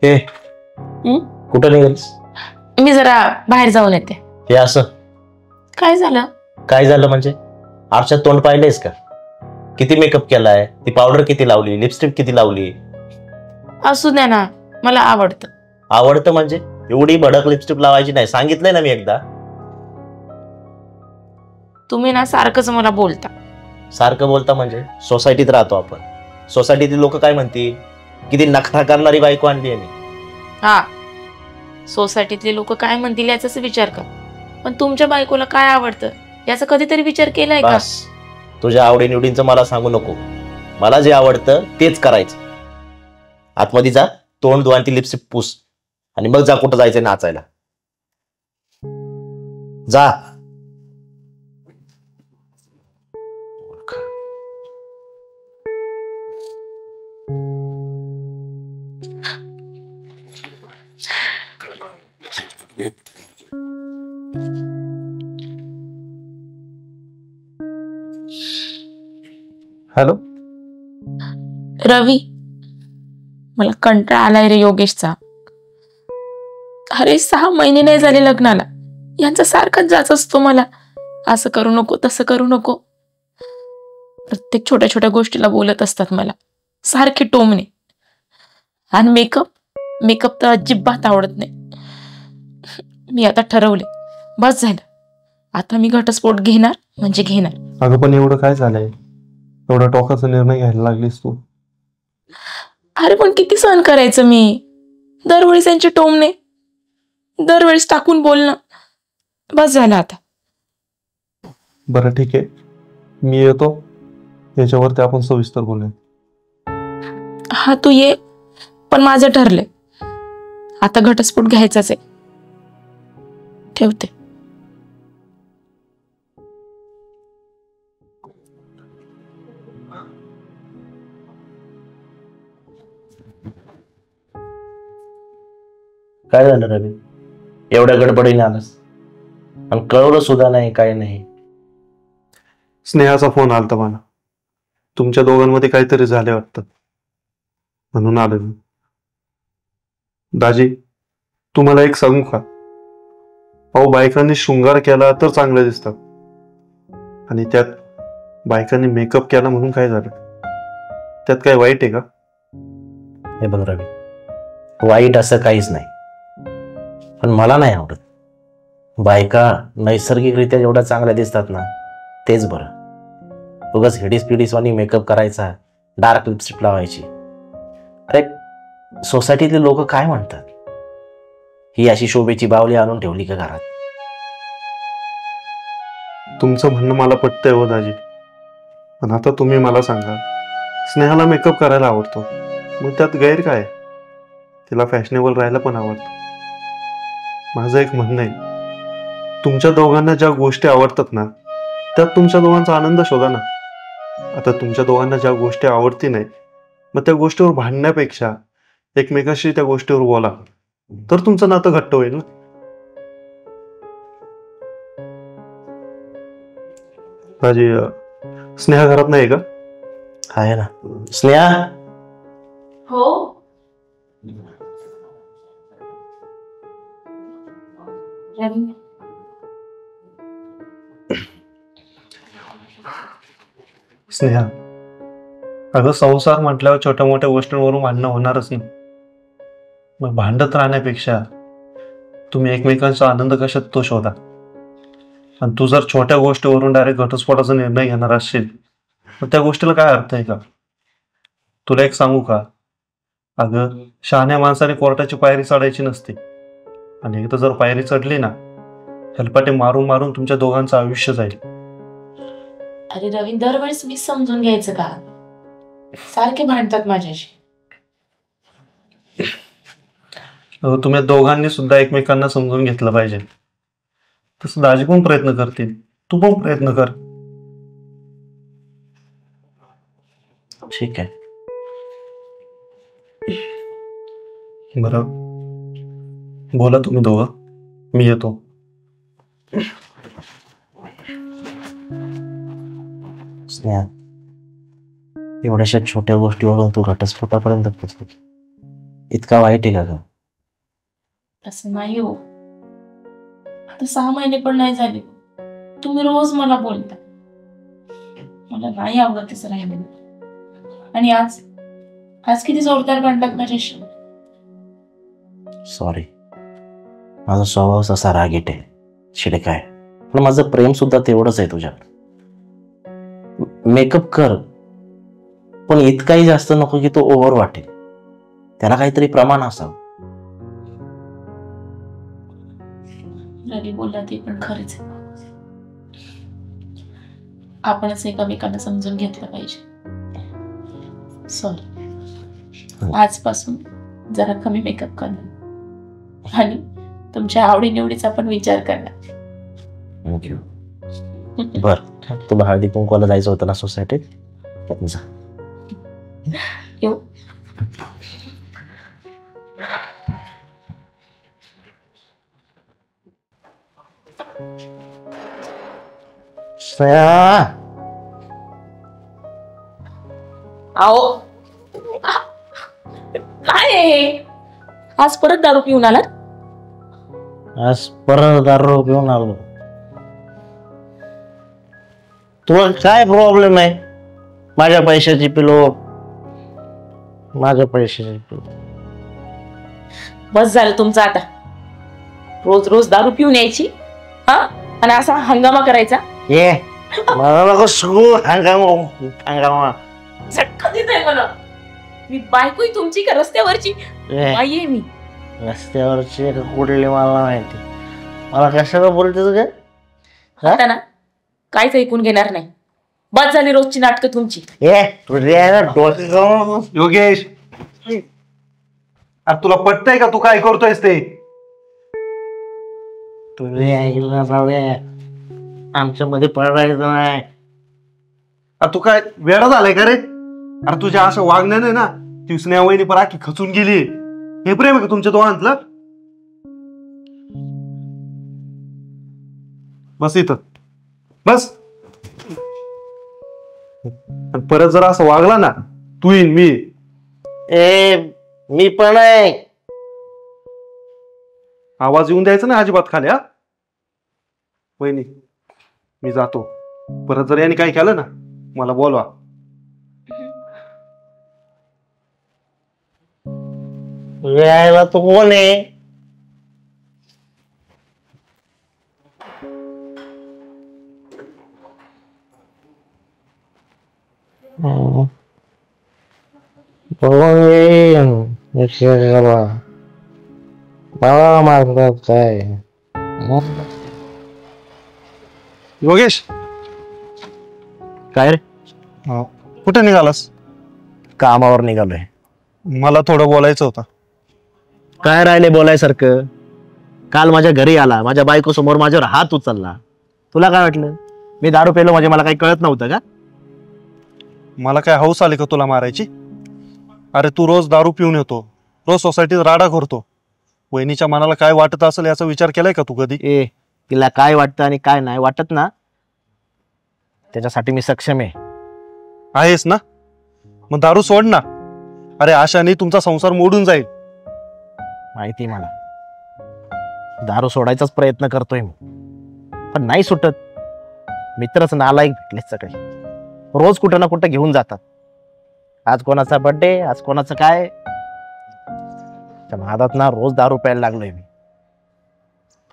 हे कुठं निघालीस? मी जरा बाहेर जाऊन येते. हे असं काय झालं? काय झालं म्हणजे? आरशात तोंड पाहिलेस का? किती मेकअप केलाय? ती पावडर किती लावली? लिपस्टिक किती लावली? असू द्या ना, मला आवडतं. आवडतं म्हणजे एवढी भडक लिपस्टिक लावायची नाही, सांगितलंय ना मी एकदा. तुम्ही ना सारखंच मला बोलता. सारखं बोलता म्हणजे? सोसायटीत राहतो आपण. सोसायटीतले लोक काय म्हणतील? किती नखरा करणारी बायको आणली आहे मी. हा, सोसायटीतले लोक काय म्हणतील याचाच विचार कर, पण तुमच्या बायकोला काय आवडतं याचा कधीतरी विचार केलाय का? बस, तुझ्या आवडीनिवडींचं मला सांगू नको. मला जे आवडतं तेच करायचं. आतमध्ये जा, तोंड धुवा, ती लिपस्टिक पुस आणि मग जा कुठं जायचंय नाचायला. जा. हॅलो रवी, मला कंटाळा आलाय रे योगेशचा. अरे 6 महिने नाही झाले लग्नाला, यांचा सारखाच जाच असतो मला. असं करू नको, तसं करू नको. प्रत्येक छोट्या छोट्या गोष्टीला बोलत असतात मला, सारखे टोमणे. आणि मेकअप तर अजिबात आवडत नाही. मी आता ठरवले, बस झालं, आता मी घटस्फोट घेणार म्हणजे घेणार. अगं पण एवढं काय झालंय? एवढा टोकाचा निर्णय घ्यायला लागलीस तू? अरे पण किती सहन करायचं मी? दरवेळेस यांचे टोमणे, दरवेळेस टाकून बोलणं. बस झालं आता. बरं ठीक आहे, मी येतो, याच्यावरती आपण सविस्तर बोलूया. हा तू ये, पण माझं ठरलंय, आता घटस्फोट घ्यायचाच आहे. ठेवते. काय झालं रवी? एवढ्या गडबडीने आलास आणि कळवलं सुद्धा नाही, काय नाही. स्नेहाचा फोन आलता मला, तुमच्या दोघांमध्ये काहीतरी झाले वाटतं, म्हणून आलो मी. दाजी, तुम्हाला एक सांगू का? अहो, बायकांनी शृंगार केला तर चांगलं दिसतं, आणि त्यात बायकांनी मेकअप केला म्हणून काय झालं? त्यात काय वाईट आहे का? हे बघ रवी, वाईट असं काहीच नाही, पण मला नाही आवडत. बायका नैसर्गिकरित्या जेवढ्या चांगल्या दिसतात ना, तेच बरं. उगाच हिडीस पिडीसवानी मेकअप करायचा, डार्क लिपस्टिक लावायची. अरे, सोसायटीतले लोक काय म्हणतात? ही अशी शोभेची बावली आणून ठेवली का घरात? तुमचं म्हणणं मला पटतंय हो दाजी, पण आता तुम्ही मला सांगा, स्नेहाला मेकअप करायला आवडतो, मग त्यात गैर काय? तिला फॅशनेबल राहायला पण आवडतं. माझं एक म्हणणं आहे, तुमच्या दोघांना ज्या गोष्टी आवडतात ना, त्यात तुमच्या दोघांचा आनंद शोधा ना. आता तुमच्या दोघांना ज्या गोष्टी आवडती नाही, मग त्या गोष्टीवर भांडण्यापेक्षा एकमेकाशी त्या गोष्टीवर बोला, तर तुमचं नातं घट्ट होईल ना. माझी स्नेहा घरात नाही का? आहे ना. स्नेहा. हो. स्नेहा, अगं संसार म्हटल्यावर छोट्या मोठ्या गोष्टींवरून भांडणं होणारच नाही. मग भांडत राहण्यापेक्षा तुम्ही एकमेकांचा आनंद कशात तो शोधा. आणि तू जर छोट्या गोष्टीवरून डायरेक्ट घटस्फोटाचा निर्णय घेणार असशील, मग त्या गोष्टीला काय अर्थ आहे का? तुला एक सांगू का? अगं, शहाण्या माणसाने कोर्टाची पायरी चढायची नसते, आणि एकदा जर पायरी चढली ना, हेलपाटे मारून मारून तुमच्या दोघांचं आयुष्य जाईल. अरे रवी, दरवेळेस मी समजून घ्यायचं का? सारखे भांडतात माझ्याशी. तुम्ही दोघांनी सुद्धा एकमेकांना समजून घेतलं पाहिजे. तसं दाजी पण प्रयत्न करतील, तू पण प्रयत्न कर. ठीक आहे. बरं, बोला तुम्ही दोघं, मी येतो. स्नेहा, एवढ्याशा छोट्या गोष्टीवरून तू घटस्फोटापर्यंत पोहोचली. इतका वाईट आहे का ग? असं नाही हो. आता 6 महिने पण नाही झाले, तुम्ही रोज मला बोलता. मला नाही आवडत तसं राहिलेलं. आणि आज आज किती जोरदार भांडलात माझ्याशी. सॉरी, माझा स्वभाव तसा रागीट आहे, शिडका आहे. पण माझं प्रेम सुद्धा तेवढंच आहे तुझ्यावर. मेकअप कर, पण इतकाही जास्त नको की तो ओव्हर वाटेल. त्याला काहीतरी प्रमाण असावं. रवी बोलला ते पण खरेच आहे. आपणच एकामेकांना समजून घेतलं पाहिजे. सॉरी, आजपासून जरा कमी मेकअप करणार आणि तुमच्या आवडीनिवडीचा पण विचार करणार. थँक्यू. बर, तुला हळदी कुंकवाला जायचं होतं ना सोसायटीत? जा. येऊ. श्रेया, आओ काय आहे? आज परत दारू पिऊन आलात? आज परत दारू पिऊन आलो. तुला काय प्रॉब्लेम आहे? माझ्या पैशाची पिलो, माझ्या पैशाची पिलो. बस झालं तुमचं आता. रोज रोज दारू पिऊन यायची हा, आणि असा हंगामा करायचा. ये मला नको सगळं हंगामा. झटका देत आहे मला. मी बायको आहे तुमची का रस्त्यावरची? ये, बाई आहे मी. रस्त्यावरची का कुठली मला माहिती. मला कशाला बोलतेस काय? आता ना काहीच ऐकून घेणार नाही. बस झाली रोजची नाटकं तुमची. ये तुझ्या डोके खाऊन. योगेश, अरे तुला पटतंय का तू काय करतोयस ते? तुझ्या आईला जाऊया, आमच्या मध्ये पडायचं नाही. अरे तू काय वेडा झालाय का रे? अरे तुझ्या असं वागण्याने ना ती स्नेहा वहिनी पण आखी खचून गेली. हे प्रेम आहे का तुमच्या दोघांतलं? बस इथं बस. आणि परत जर असं वागला ना तू येईन मी. ए मी पण आहे. आवाज येऊन द्यायचा ना अजिबात खाली. हा वहिनी, मी जातो. परत जर याने काय केलं ना मला बोलवा. यायला तू कोण आहे? मला मारतात काय? योगेश, काय रे? कुठे निघालास? कामावर निघालोय. मला थोडं बोलायचं होतं. काय राहिले बोलायसारखं? काल माझ्या घरी आला, माझ्या बायको समोर माझ्यावर हात उचलला. तुला काय वाटलं मी दारू पेलो म्हणजे मला काही कळत नव्हतं का? मला काय हौस आली का तुला मारायची? अरे तू रोज दारू पिऊन येतो, रोज सोसायटीत राडा करतो. वहिनीच्या मनाला काय वाटत असेल याचा विचार केलाय का तू कधी? ए तिला काय वाटतं आणि काय नाही वाटत ना, त्याच्यासाठी मी सक्षम आहे. आहेस ना? मग दारू सोड ना. अरे आशाने तुमचा संसार मोडून जाईल. माहिती मला, दारू सोडायचाच प्रयत्न करतोय मी, पण नाही सुटत. मित्रच नालायक भेटले सगळे, रोज कुठं ना कुठं घेऊन जातात. आज कोणाचा बर्थडे, आज कोणाचं काय, त्या नादात ना रोज दारू प्यायला लागलोय मी.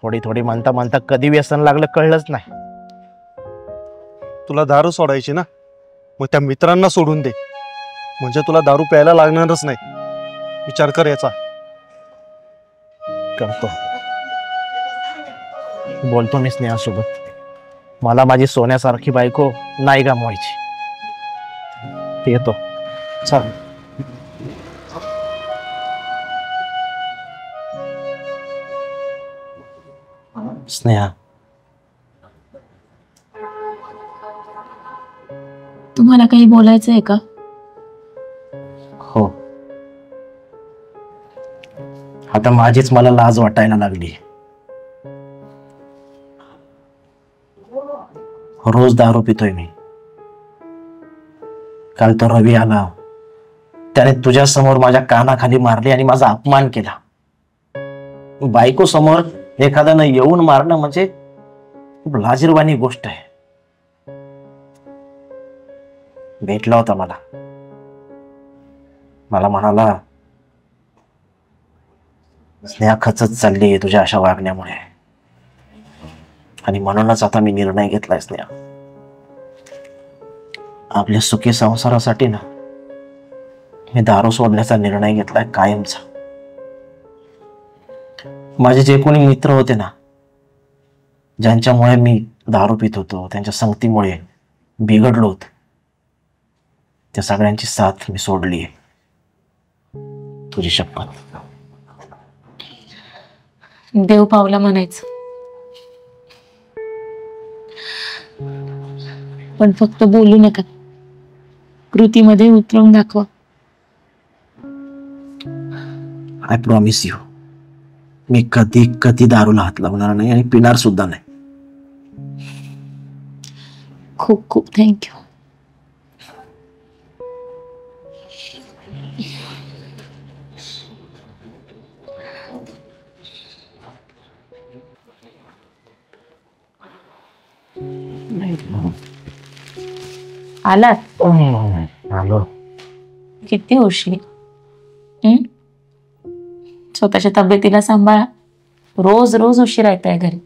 थोडी थोडी म्हणता म्हणता कधी व्यसन लागलं कळलंच नाही. तुला दारू सोडायची ना, मग त्या मित्रांना सोडून दे, म्हणजे तुला दारू प्यायला लागणारच नाही. विचार कर याचा. करतो, बोलतो मी स्नेहासोबत. मला माझी सोन्यासारखी बायको नाही गमवायची. येतो. चल. स्नेहा, तुम्हाला काही बोलायचं आहे का? हो. आता माझीच मला लाज वाटायला लागली. रोज दारू पितोय मी. काल तर रवी आला, त्याने तुझ्या समोर माझ्या कानाखाली मारली आणि माझा अपमान केला. बायको समोर एखाद्यानं येऊन मारणं म्हणजे खूप लाजिरवाणी गोष्ट आहे. भेटला होता मला म्हणाला, स्नेहा खचत चालली आहे तुझ्या अशा वागण्यामुळे, आणि म्हणूनच आता मी निर्णय घेतलाय स्नेहा, आपल्या सुखी संसारासाठी ना मी दारू सोडण्याचा निर्णय घेतलाय कायमचा. माझे जे कोणी मित्र होते ना, ज्यांच्यामुळे मी दारू पित होतो, त्यांच्या संगतीमुळे बिघडलो होतो, त्या सगळ्यांची साथ मी सोडली आहे. तुझी शपथ. देव पावला म्हणायचं, पण फक्त बोलू नका, कृतीमध्ये उतरवून दाखवा. आय प्रॉमिस यू, मी कधी कधी दारूला हात लावणार नाही आणि पिणार सुद्धा नाही. खूप खूप थँक्यू. आलात? आलो. किती उशीर. स्वतःच्या तब्येतीला सांभाळा. रोज रोज उशीर येताय घरी.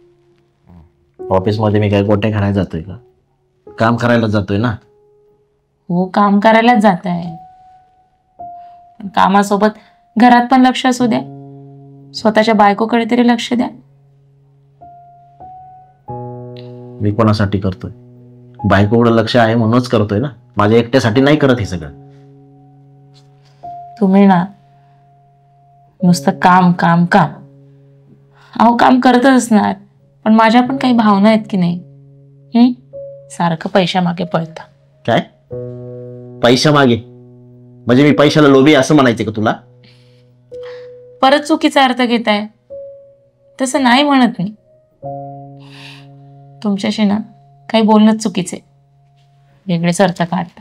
ऑफिसमध्ये मी काय गोट्या खाण्याला जातोय का? काम करायला जातोय ना. हो, काम करायलाच जात आहे. कामासोबत घरात पण लक्ष असू द्या, स्वतःच्या बायकोकडे तरी लक्ष द्या. मी कोणासाठी करतोय? बायकोकडे लक्ष आहे म्हणूनच करतोय ना, माझ्या एकट्यासाठी नाही करत हे सगळं. तुम्ही ना नुसतं काम काम काम. अहो, काम करतच असणार, पण माझ्या पण काही भावना आहेत की नाही. सारखं पैशा मागे पळता. काय पैशा मागे? म्हणजे मी पैशाला लोभी असं म्हणायचं का तुला? परत चुकीचा अर्थ घेताय. तसं नाही म्हणत मी. तुमच्याशी ना काही बोलणंच चुकीचे, वेगळेच अर्थ काढता.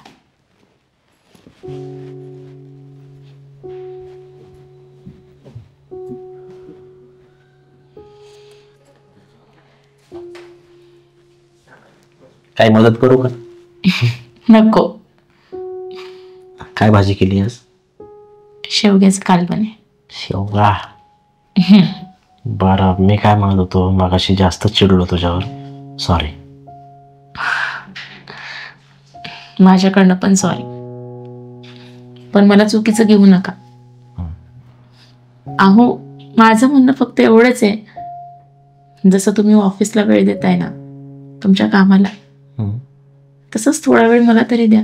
काय मदत करू का? नको. काय भाजी केली आज? शेवग्याचं कालवण आहे. शेवगा. बरं, मी काय म्हणत होतो, मगाशी जास्त चिडलो तुझ्यावर, सॉरी. माझ्याकडनं पण सॉरी, पण मला चुकीचं घेऊ नका. अहो, माझं म्हणणं फक्त एवढंच आहे, जसं तुम्ही ऑफिसला वेळ देताय ना तुमच्या कामाला, तसंच थोडा वेळ मला तरी द्या.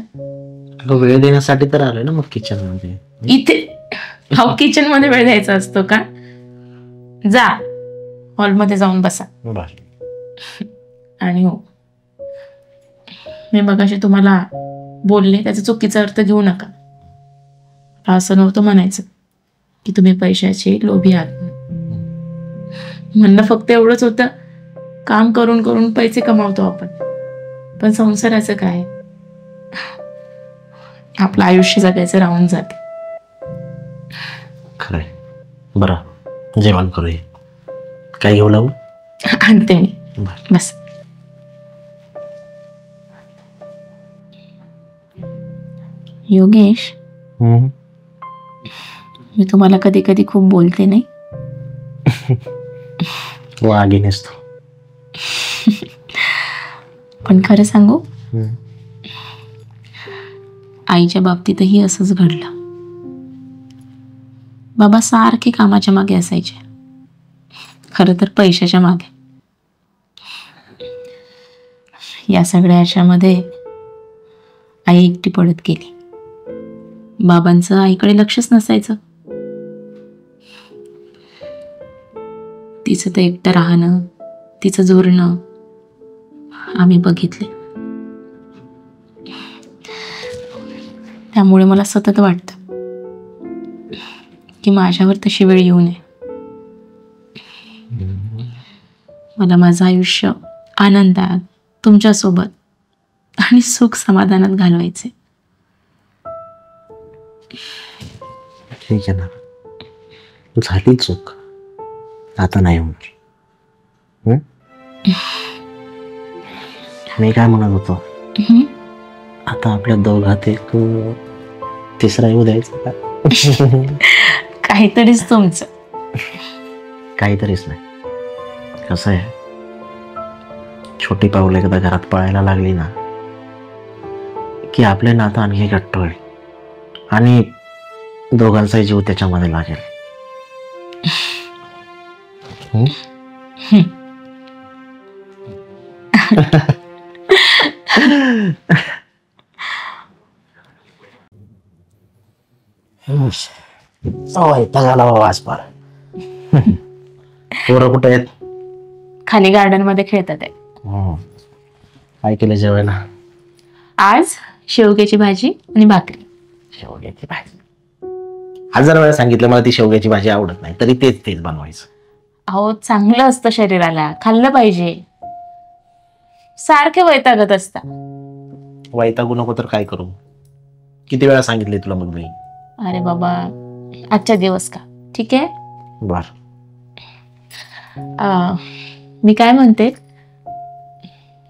वेळ देण्यासाठी तर आलोय ना मग किचन मध्ये. इथे किचन मध्ये वेळ द्यायचा असतो का? जा हॉलमध्ये जाऊन बसा. आणि हो, मी मगाशी तुम्हाला बोलले त्याचा चुकीचा अर्थ घेऊ नका. असं नव्हतं म्हणायचं की तुम्ही पैशाचे लोभी आहात. म्हणणं फक्त एवढंच होतं, काम करून करून पैसे कमावतो आपण, पण संसाराचं काय? आपलं आयुष्य जगायचं राहून जाते. खरंय. बरं, जेवण करूया. काय घेऊ लागू? आणते मी. बस. योगेश, मी तुम्हाला कधी कधी खूप बोलते नाही? वागी नसतो. पण खरं सांगू, आईच्या बाबतीतही असंच घडलं. बाबा सारखे कामाच्या मागे असायचे, खरं तर पैशाच्या मागे. या सगळ्या याच्यामध्ये आई एकटी पडत गेली. बाबांचं आईकडे लक्षच नसायचं. तिचं तर एकटं राहणं, तिचं झोरणं आम्ही बघितले. त्यामुळे मला सतत वाटतं की माझ्यावर तशी वेळ येऊ नये. मला माझं आयुष्य आनंदात, तुमच्यासोबत आणि सुख समाधानात घालवायचे. ठीक आहे ना, झाली चूक, आता नाही होणार. हं? मी काय म्हणत होतो, आता आपल्या दोघात एक तिसरा येऊ द्यायचा का? काहीतरीच तुमचं. काहीतरीच नाही. कसं आहे, छोटी पाऊल एकदा घरात पळायला लागली ना की आपले नातं आणखी घट्ट होईल आणि दोघांचाही जीव त्याच्यामध्ये लागेल. हं? वैताग आला बाबा आज पार. पोरं कुठे आहेत? खाली गार्डन मध्ये खेळतात आहे. काय केलं जेवायला? आज शेवग्याची भाजी आणि भाकरी. शेवग्याची भाजी. 1000 वेळा सांगितलं मला ती शेवग्याची भाजी आवडत नाही, तरी तेच तेच बनवायचं. अहो चांगलं असतं शरीराला, खाल्लं पाहिजे. सारखे वैतागत असता. वैतागू नको तर काय करू? किती वेळा सांगितले तुला मग मी? अरे बाबा, आजचा दिवस का? ठीक आहे. बर. मी काय म्हणते,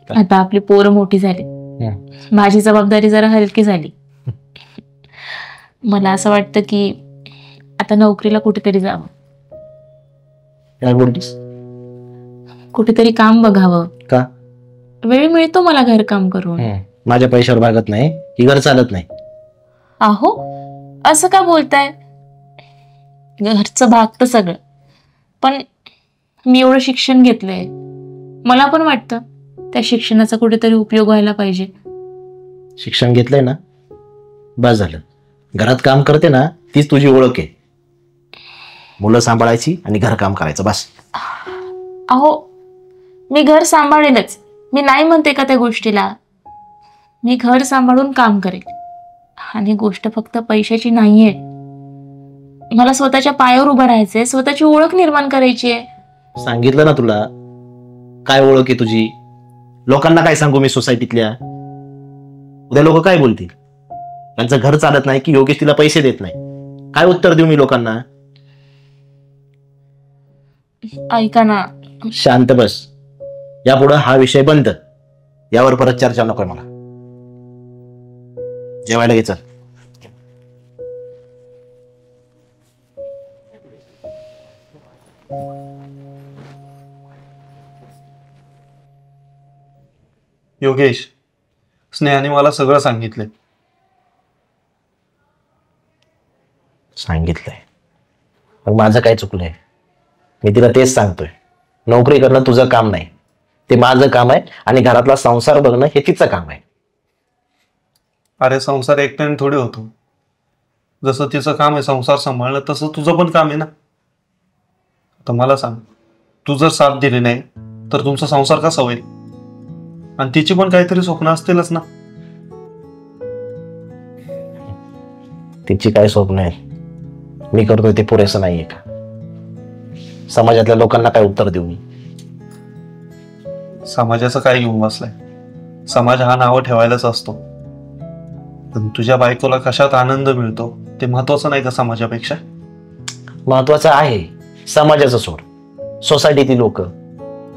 आता आपली पोरं मोठी झाली, माझी जबाबदारी जरा हलकी झाली. मला असं वाटतं की आता नोकरीला कुठेतरी जावं. काय बोलतीस? कुठेतरी काम बघावं. का? वेळ मिळतो मला घरकाम करून. माझ्या पैशावर भागत नाही की घर चालत नाही? अहो असं का बोलताय? घरचं भागतं सगळं, पण मी एवढं शिक्षण घेतलंय, मला पण वाटतं त्या शिक्षणाचा कुठेतरी उपयोग व्हायला पाहिजे. शिक्षण घेतलंय ना, बस झालं. घरात काम करते ना, तीच तुझी ओळख आहे. मुलं सांभाळायची आणि घरकाम करायचं, बस. अहो मी घर सांभाळेलच, मी नाही म्हणते का त्या गोष्टीला. मी घर सांभाळून काम करेल. आणि गोष्ट फक्त पैशाची नाहीये, मला स्वतःच्या पायावर उभं राहायचंय, स्वतःची ओळख निर्माण करायची आहे. सांगितलं ना तुला, काय ओळख आहे तुझी? लोकांना काय सांगू मी सोसायटीतल्या? उद्या लोक काय बोलतील? त्यांचं घर चालत नाही की योगेश तिला पैसे देत नाही, काय उत्तर देऊ मी लोकांना? ऐका ना. शांत बस. यापुढे हा विषय बंद. यावर परत चर्चा नको मला. जेवायला घे, चल. योगेश, स्नेहाने मला सगळं सांगितलंय. सांगितलंय, मग माझं काय चुकलंय? मी तिला तेच सांगतोय, नोकरी करणं तुझं काम नाही, ते माझं काम आहे. आणि घरातला संसार बघणं हे तिचं काम आहे. अरे संसार एकट्याने थोडी होतो. जसं तिचं काम आहे संसार सांभाळणं, तसं तुझं पण काम आहे ना. आता मला सांग, तू जर साथ दिली नाही तर तुमचा संसार कसा होईल? आणि तिची पण काहीतरी स्वप्न असतीलच ना. तिची काय स्वप्न आहे, मी करतोय ते पुरेसं नाहीये का? समाजातल्या लोकांना काय उत्तर देऊ मी? समाजाचं काय घेऊन बसलाय? समाज हा नावं ठेवायलाच असतो, पण तुझ्या बायकोला कशात आनंद मिळतो ते महत्वाचं नाही का समाजापेक्षा? महत्वाचं आहे. समाजाचं सोड, सोसायटीतील लोक,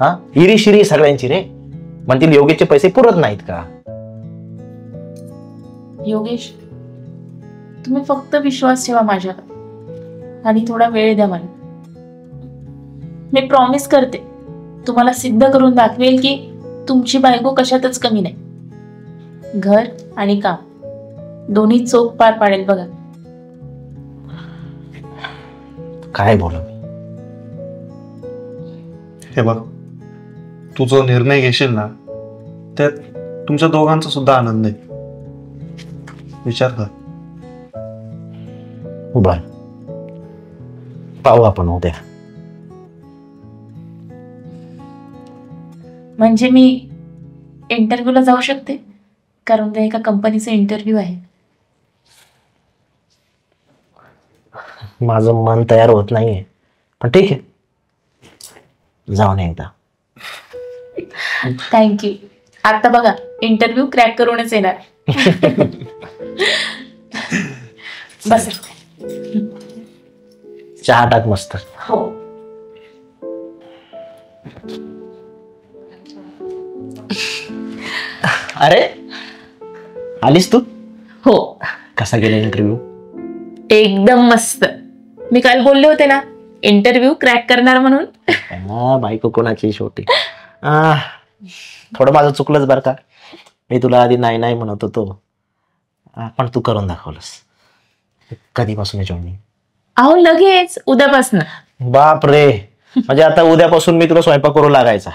हा हिरीशिरी सगळ्यांची रे. म्हणतील योगेशचे पैसे पुरत नाहीत का? योगेश, तुम्ही फक्त विश्वास ठेवा माझ्यावर आणि थोडा वेळ द्या मला. मी प्रॉमिस करते, तुम्हाला सिद्ध करून दाखवेल की तुमची बायको कशातच कमी नाही. घर आणि काम दोन्ही चोख पार पाडेल बघा. काय बोलू मी? हे बघ, तू जो निर्णय घेशील ना त्यात तुमच्या दोघांचा सुद्धा आनंद आहे. विचार कर. बर, पाहू आपण उद्या. म्हणजे मी इंटरव्ह्यूला जाऊ शकते, कारण उद्या एका कंपनीचा इंटरव्ह्यू आहे. माझं मन तयार होत नाहीये, पण ठीक आहे, जाऊन एकदा. थँक्यू. आता बघा, इंटरव्ह्यू क्रॅक करूनच येणार. बस. चहा टाक मस्त. हो. अरे आलीस तू? हो, कसा गेला इंटरव्ह्यू? एकदम मस्त. मी काल बोलले होते ना इंटरव्ह्यू क्रॅक करणार म्हणून. बायको कोणाची शेवटी. थोडं माझं चुकलंच बरं का. मी तुला आधी नाही नाही म्हणत होतो, पण तू करून दाखवलंस. कधीपासून जॉईनिंग? अहो लगेच उद्यापासून. बाप रे, म्हणजे आता उद्यापासून मी तुला स्वयंपाक करू लागायचा?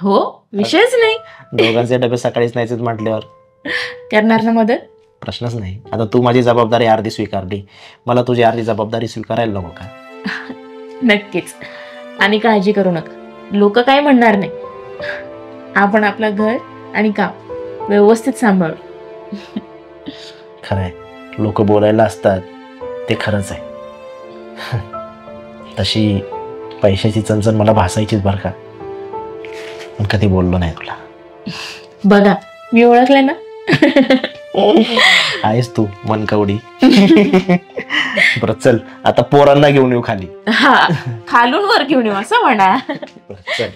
हो, विषयच नाही. दोघांचे डबे सकाळीच न्यायचेच म्हटल्यावर करणार ना मदत? प्रश्नच नाही. आता तू माझी जबाबदारी अर्धी स्वीकारली, मला तुझी अर्धी जबाबदारी स्वीकारायला नको का? नक्कीच. आणि काळजी करू नका, लोक काय म्हणणार नाही. आपण आपलं घर आणि काम व्यवस्थित सांभाळू. खरंय, लोक बोलायला असतात ते खरंच आहे. तशी पैशाची चणचण मला भासायचीच बरं का, पण कधी बोललो नाही तुला. बघा, मी ओळखले ना. आहेस तू मनकवडी. बरं चल, आता पोरांना घेऊन येऊ खाली. हा, खालून वर घेऊन येऊ असं म्हणा. चल.